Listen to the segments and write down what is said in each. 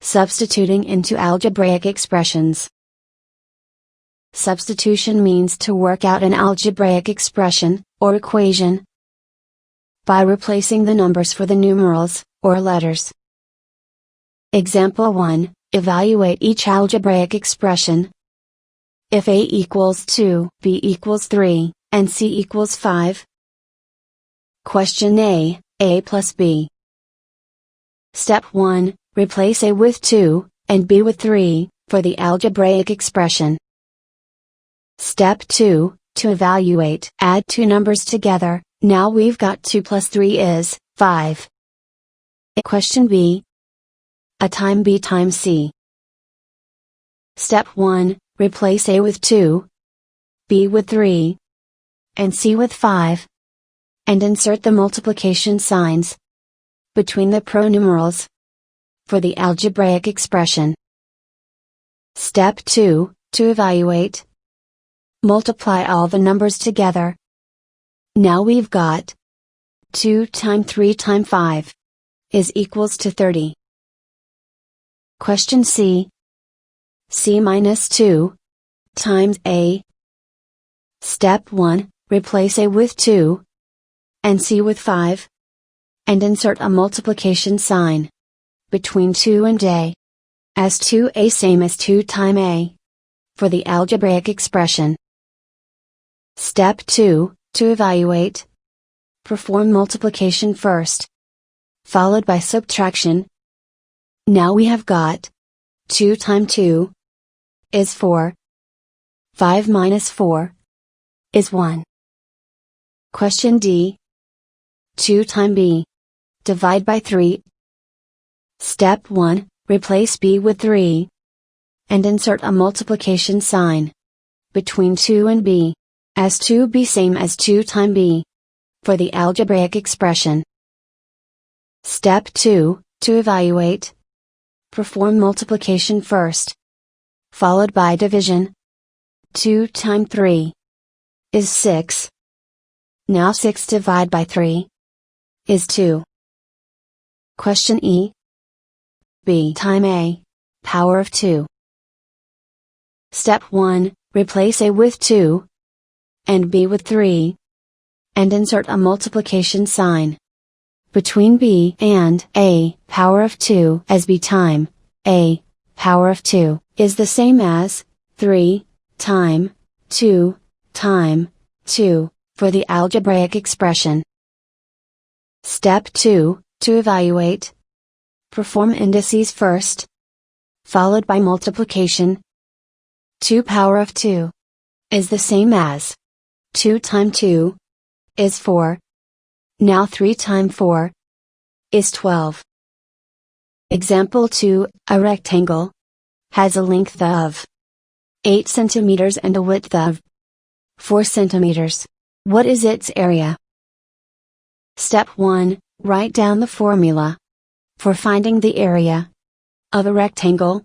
Substituting into algebraic expressions. Substitution means to work out an algebraic expression, or equation, by replacing the numbers for the numerals, or letters. Example 1, evaluate each algebraic expression. If A equals 2, B equals 3, and C equals 5. Question A plus B. Step 1, replace A with 2, and B with 3, for the algebraic expression. Step 2, to evaluate. Add two numbers together, now we've got 2 plus 3 is 5. Question B. A time B times C. Step 1, replace A with 2, B with 3, and C with 5, and insert the multiplication signs between the pronumerals for the algebraic expression. Step 2, to evaluate. Multiply all the numbers together. Now we've got 2 times 3 times 5 is equals to 30. Question C. C minus 2 times A. Step 1, replace A with 2 and C with 5, and insert a multiplication sign between 2 and A, as 2A same as 2 times A, for the algebraic expression. Step 2, to evaluate. Perform multiplication first, followed by subtraction. Now we have got 2 times 2 is 4. 5 minus 4 is 1. Question D. 2 times B. Divide by 3. Step 1, replace B with 3, and insert a multiplication sign between 2 and B, as 2B same as 2 times B, for the algebraic expression. Step 2, to evaluate. Perform multiplication first, followed by division. 2 times 3 is 6. Now 6 divided by 3 is 2. Question E. B times A, power of 2. Step 1, replace A with 2, and B with 3, and insert a multiplication sign between B and A, power of 2, as B times A, power of 2, is the same as 3 times 2 times 2, for the algebraic expression. Step 2, to evaluate. Perform indices first, followed by multiplication. 2 power of 2 is the same as 2 times 2 is 4. Now 3 times 4 is 12. Example 2, a rectangle has a length of 8 centimeters and a width of 4 centimeters. What is its area? Step 1, write down the formula for finding the area of a rectangle.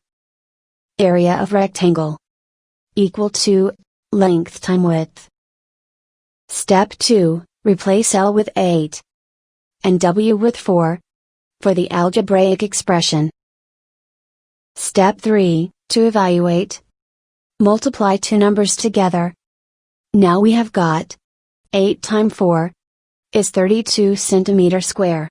Area of rectangle equal to length times width. Step 2, replace L with 8 and W with 4 for the algebraic expression. Step 3, to evaluate. Multiply two numbers together. Now we have got 8 times 4 is 32 centimeters square.